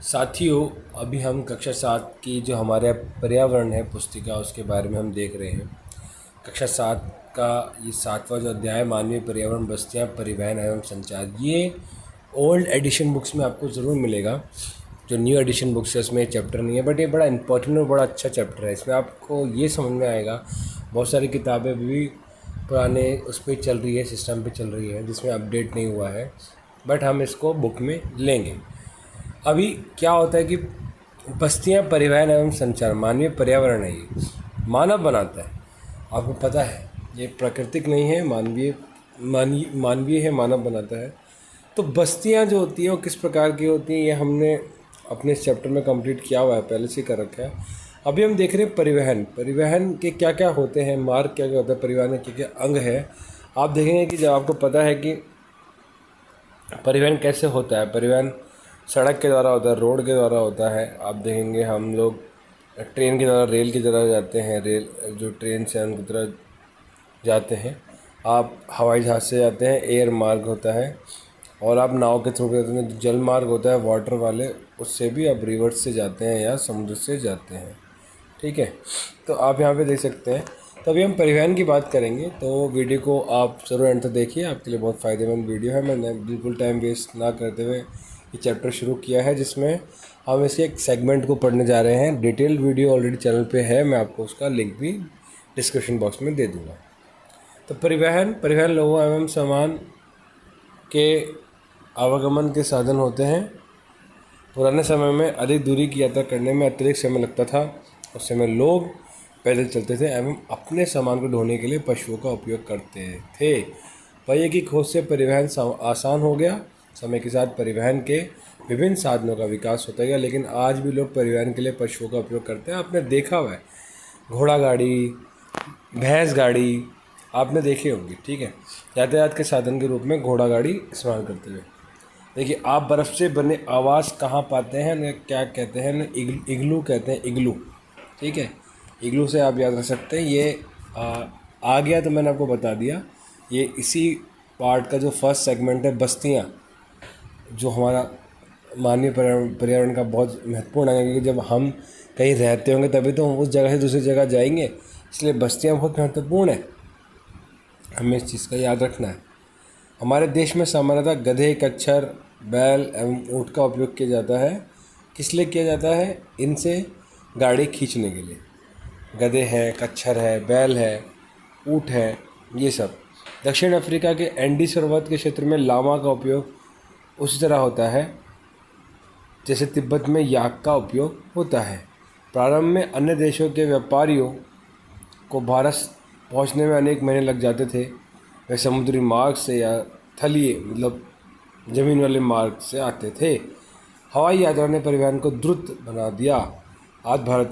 साथियों, अभी हम कक्षा 7 की जो हमारे पर्यावरण है पुस्तिका उसके बारे में हम देख रहे हैं। कक्षा 7 का ये 7वां जो अध्याय मानवीय पर्यावरण बस्तियाँ परिवहन एवं संचार, ये ओल्ड एडिशन बुक्स में आपको ज़रूर मिलेगा। जो न्यू एडिशन बुक्स है उसमें ये चैप्टर नहीं है, बट ये बड़ा इंपॉर्टेंट और बड़ा अच्छा चैप्टर है। इसमें आपको ये समझ में आएगा, बहुत सारी किताबें भी पुराने उस पर चल रही है, सिस्टम पे चल रही है जिसमें अपडेट नहीं हुआ है, बट हम इसको बुक में लेंगे। अभी क्या होता है कि बस्तियाँ परिवहन एवं संचार मानवीय पर्यावरण है, ये मानव बनाता है। आपको पता है ये प्राकृतिक नहीं है, मानवीय है, मानव बनाता है। तो बस्तियाँ जो होती हैं वो किस प्रकार की होती हैं, ये हमने अपने इस चैप्टर में कंप्लीट किया हुआ है, पहले से कर रखा है। अभी हम देख रहे हैं परिवहन के क्या क्या होते हैं, मार्ग क्या क्या होता है, परिवहन के क्या क्या अंग है। आप देखेंगे कि जब आपको पता है कि परिवहन कैसे होता है, परिवहन सड़क के द्वारा होता है, रोड के द्वारा होता है। आप देखेंगे हम लोग ट्रेन के द्वारा, रेल की तरह जाते हैं, रेल जो ट्रेन से उनकी तरह जाते हैं। आप हवाई जहाज़ से जाते हैं, एयर मार्ग होता है। और आप नाव के थ्रू जाते हैं, जल मार्ग होता है वाटर वाले, उससे भी आप रिवर्स से जाते हैं या समुद्र से जाते हैं। ठीक है, तो आप यहाँ पे देख सकते हैं। तो अभी हम परिवहन की बात करेंगे, तो वीडियो को आप ज़रूर एंड तक देखिए, आपके लिए बहुत फ़ायदेमंद वीडियो है। मैंने बिल्कुल टाइम वेस्ट ना करते हुए ये चैप्टर शुरू किया है, जिसमें हम इसके एक सेगमेंट को पढ़ने जा रहे हैं। डिटेल वीडियो ऑलरेडी चैनल पे है, मैं आपको उसका लिंक भी डिस्क्रिप्शन बॉक्स में दे दूँगा। तो परिवहन लोगों एवं सामान के आवागमन के साधन होते हैं। पुराने समय में अधिक दूरी की यात्रा करने में अत्यधिक समय लगता था। उस समय लोग पैदल चलते थे एवं अपने सामान को ढोने के लिए पशुओं का उपयोग करते थे। पहिए की खोज से परिवहन आसान हो गया। समय के साथ परिवहन के विभिन्न साधनों का विकास होता गया, लेकिन आज भी लोग परिवहन के लिए पशुओं का उपयोग करते हैं। आपने देखा हुआ है घोड़ा गाड़ी, भैंस गाड़ी आपने देखी होंगी। ठीक है, यातायात के साधन के रूप में घोड़ा गाड़ी इस्तेमाल करते हुए। देखिए, आप बर्फ़ से बने आवास कहाँ पाते हैं न, क्या कहते हैं न, इग्लू कहते हैं, इग्लू। ठीक है, इग्लू से आप याद रख सकते हैं। ये आ गया तो मैंने आपको बता दिया। ये इसी पार्ट का जो फर्स्ट सेगमेंट है, बस्तियाँ, जो हमारा मानवीय पर्यावरण का बहुत महत्वपूर्ण है, क्योंकि जब हम कहीं रहते होंगे तभी तो हम उस जगह से दूसरी जगह जाएंगे, इसलिए बस्तियाँ बहुत महत्वपूर्ण है, हमें इस चीज़ का याद रखना है। हमारे देश में सामान्यतः गधे, कच्छर, बैल एवं ऊँट का उपयोग किया जाता है। किस लिए किया जाता है? इनसे गाड़ी खींचने के लिए। गधे हैं, कच्छर है, बैल है, ऊँट है, ये सब। दक्षिण अफ्रीका के एंडीज पर्वत के क्षेत्र में लामा का उपयोग उसी तरह होता है जैसे तिब्बत में याक का उपयोग होता है। प्रारंभ में अन्य देशों के व्यापारियों को भारत पहुंचने में अनेक महीने लग जाते थे। वे समुद्री मार्ग से या थलीय मतलब ज़मीन वाले मार्ग से आते थे। हवाई यात्रा ने परिवहन को द्रुत बना दिया। आज भारत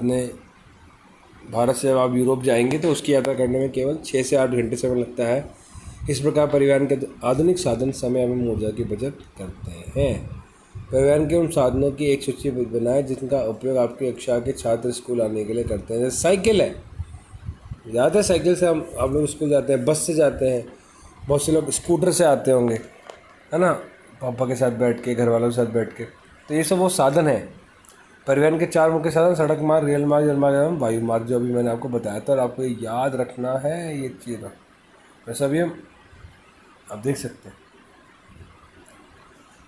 से जब आप यूरोप जाएंगे तो उसकी यात्रा करने में केवल 6 से 8 घंटे समय लगता है। इस प्रकार परिवहन के आधुनिक साधन समय एवं ऊर्जा की बचत करते हैं। परिवहन के उन साधनों की एक सूची बनाएं जिनका उपयोग आपकी कक्षा के छात्र स्कूल आने के लिए करते हैं। जैसे साइकिल है, ज़्यादातर साइकिल से आप लोग स्कूल जाते हैं, बस से जाते हैं, बहुत से लोग स्कूटर से आते होंगे, है ना, पापा के साथ बैठ के, घर वालों के साथ बैठ के। तो ये सब वो साधन है। परिवहन के 4 मुख्य साधन सड़क मार्ग, रेल मार्ग, जल मार्ग एवं वायु मार्ग, जो अभी मैंने आपको बताया था, और आपको ये याद रखना है ये चीज़। वैसे अभी हम आप देख सकते हैं।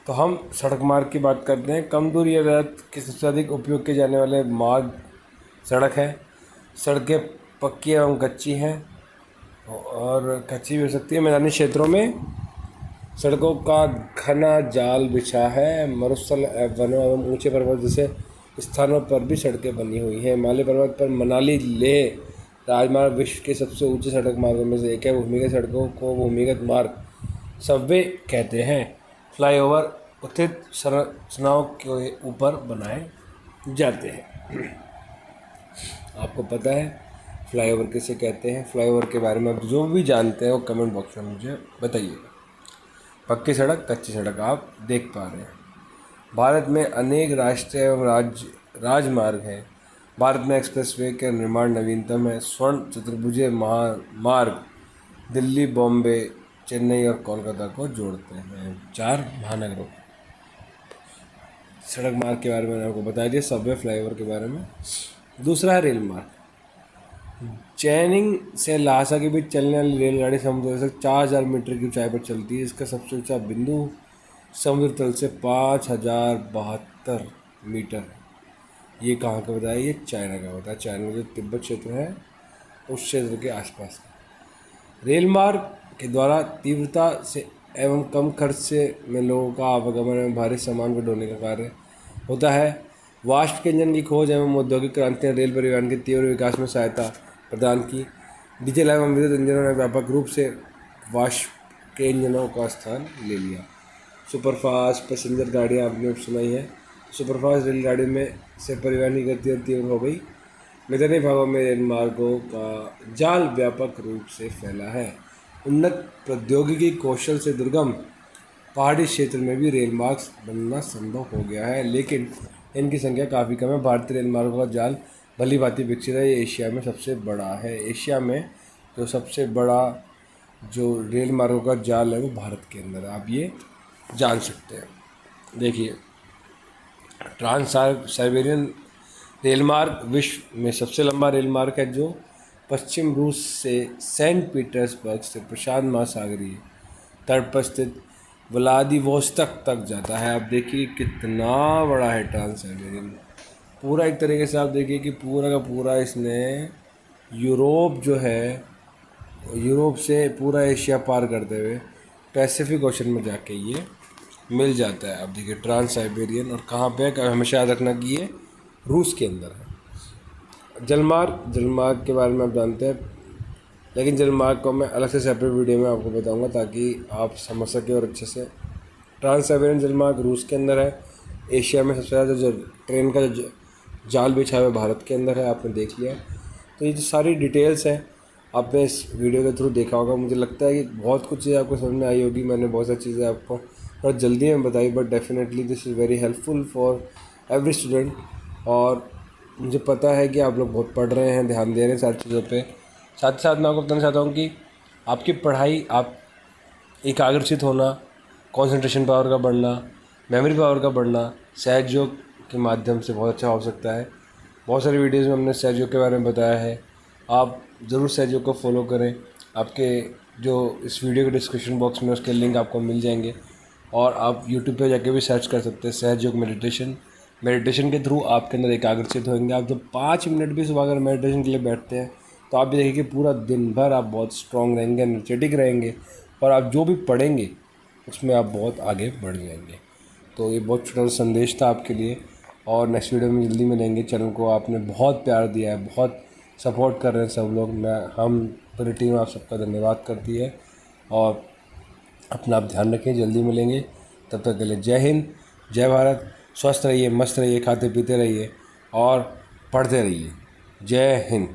तो हम सड़क मार्ग की बात करते हैं। कम दूरी यातायात के सबसे अधिक उपयोग किए जाने वाले मार्ग सड़क है। सड़कें पक्की एवं कच्ची हैं, और कच्ची भी हो सकती है। मैदानी क्षेत्रों में सड़कों का घना जाल बिछा है। मरुस्थल, वनों एवं ऊंचे पर्वत जैसे स्थानों पर भी सड़कें बनी हुई हैं। हिमालय पर्वत पर मनाली लेह राजमार्ग विश्व के सबसे ऊंचे सड़क मार्गों में से एक है। भूमिगत सड़कों को भूमिगत मार्ग सबवे कहते हैं। फ्लाईओवर उत्थित संरचनाओं के ऊपर बनाए जाते हैं। आपको पता है फ्लाईओवर किसे कहते हैं? फ्लाईओवर के बारे में आप जो भी जानते हैं वो कमेंट बॉक्स में मुझे बताइएगा। पक्की सड़क, कच्ची सड़क आप देख पा रहे हैं। भारत में अनेक राष्ट्रीय एवं राजमार्ग हैं। भारत में एक्सप्रेसवे का निर्माण नवीनतम है। स्वर्ण चतुर्भुज महामार्ग दिल्ली, बॉम्बे, चेन्नई और कोलकाता को जोड़ते हैं, 4 महानगरों। सड़क मार्ग के बारे में मैंने आपको बता दिया, सबवे फ्लाईओवर के बारे में। दूसरा है रेल मार्ग। चैनिंग से ल्हासा के बीच चलने वाली रेलगाड़ी समुद्र से 4000 मीटर की ऊंचाई पर चलती है। इसका सबसे ऊंचा बिंदु समुद्र तल से 5072 मीटर। ये कहाँ का बताया? ये चाइना का बताया। चाइना जो तिब्बत क्षेत्र है उस क्षेत्र के आसपास का। रेल मार्ग के द्वारा तीव्रता से एवं कम खर्च से में लोगों का आवागमन एवं भारी सामान को ढोने का कार्य होता है। वाष्प के इंजन की खोज एवं औद्योगिक क्रांति ने रेल परिवहन के तीव्र विकास में सहायता प्रदान की। डीजल एवं विद्युत इंजनों ने व्यापक रूप से वाष्प के इंजनों का स्थान ले लिया। सुपरफास्ट पैसेंजर गाड़ियाँ आपने सुनाई है। सुपरफास्ट रेलगाड़ी में से परिवहन की गति और तीव्र हो गई। मैदानी भागों में रेल मार्गों का जाल व्यापक रूप से फैला है। उन्नत प्रौद्योगिकी कौशल से दुर्गम पहाड़ी क्षेत्र में भी रेल मार्ग बनना संभव हो गया है, लेकिन इनकी संख्या काफ़ी कम है। भारतीय रेल मार्गों का जाल भली भांति विकसित है। ये एशिया में सबसे बड़ा है। एशिया में जो सबसे बड़ा जो रेल मार्गों का जाल है वो भारत के अंदर है, आप ये जान सकते हैं। देखिए, ट्रांस साइबेरियन रेल मार्ग विश्व में सबसे लंबा रेल मार्ग है, जो पश्चिम रूस से सेंट पीटर्सबर्ग से प्रशांत महासागरीय तट पर स्थित व्लादिवोस्तोक तक जाता है। आप देखिए कितना बड़ा है ट्रांस साइबेरियन। पूरा एक तरीके से आप देखिए कि पूरा का पूरा इसने यूरोप जो है, यूरोप से पूरा एशिया पार करते हुए पैसिफिक ओशन में जाके ये मिल जाता है। आप देखिए ट्रांस साइबेरियन, और कहाँ पे है हमेशा याद रखना कि ये रूस के अंदर है। जलमार्ग के बारे में आप जानते हैं, लेकिन जलमार्ग को मैं अलग से सेपरेट वीडियो में आपको बताऊंगा ताकि आप समझ सकें और अच्छे से। ट्रांस साइबेरियन जलमार्ग रूस के अंदर है। एशिया में सबसे ज़्यादा जो ट्रेन का जो जाल बिछा हुआ है भारत के अंदर है, आपने देख लिया। तो ये जो सारी डिटेल्स हैं आपने इस वीडियो के थ्रू देखा होगा। मुझे लगता है कि बहुत कुछ चीज़ें आपको समझ में आई होगी। मैंने बहुत सारी चीज़ें आपको थोड़ा जल्दी में बताई, but definitely this is very helpful for every student. और मुझे पता है कि आप लोग बहुत पढ़ रहे हैं, ध्यान दे रहे हैं सारी चीज़ों पे। साथ ही साथ मैं आपको बताना चाहता हूँ कि आपकी पढ़ाई, आप एकाग्रचित होना, कंसंट्रेशन पावर का बढ़ना, मेमोरी पावर का बढ़ना सहयोग के माध्यम से बहुत अच्छा हो सकता है। बहुत सारी वीडियोज़ में हमने सहयोग के बारे में बताया है। आप ज़रूर सहयोग को फॉलो करें। आपके जो इस वीडियो के डिस्क्रिप्शन बॉक्स में उसके लिंक आपको मिल जाएंगे, और आप यूट्यूब पे जाके भी सर्च कर सकते हैं सहयोग मेडिटेशन के थ्रू आपके अंदर एकाग्रचित होंगे। आप जब 5 मिनट भी सुबह अगर मेडिटेशन के लिए बैठते हैं तो आप भी देखिए कि पूरा दिन भर आप बहुत स्ट्रॉन्ग रहेंगे, एनर्जेटिक रहेंगे, और आप जो भी पढ़ेंगे उसमें आप बहुत आगे बढ़ जाएंगे। तो ये बहुत छोटा सा संदेश था आपके लिए, और नेक्स्ट वीडियो में जल्दी मिलेंगे। चैनल को आपने बहुत प्यार दिया है, बहुत सपोर्ट कर रहे हैं सब लोग। हम पूरी टीम आप सबका धन्यवाद करती है, और अपना आप ध्यान रखें। जल्दी मिलेंगे, तब तक के लिए जय हिंद, जय भारत। स्वस्थ रहिए, मस्त रहिए, खाते पीते रहिए और पढ़ते रहिए। जय हिंद।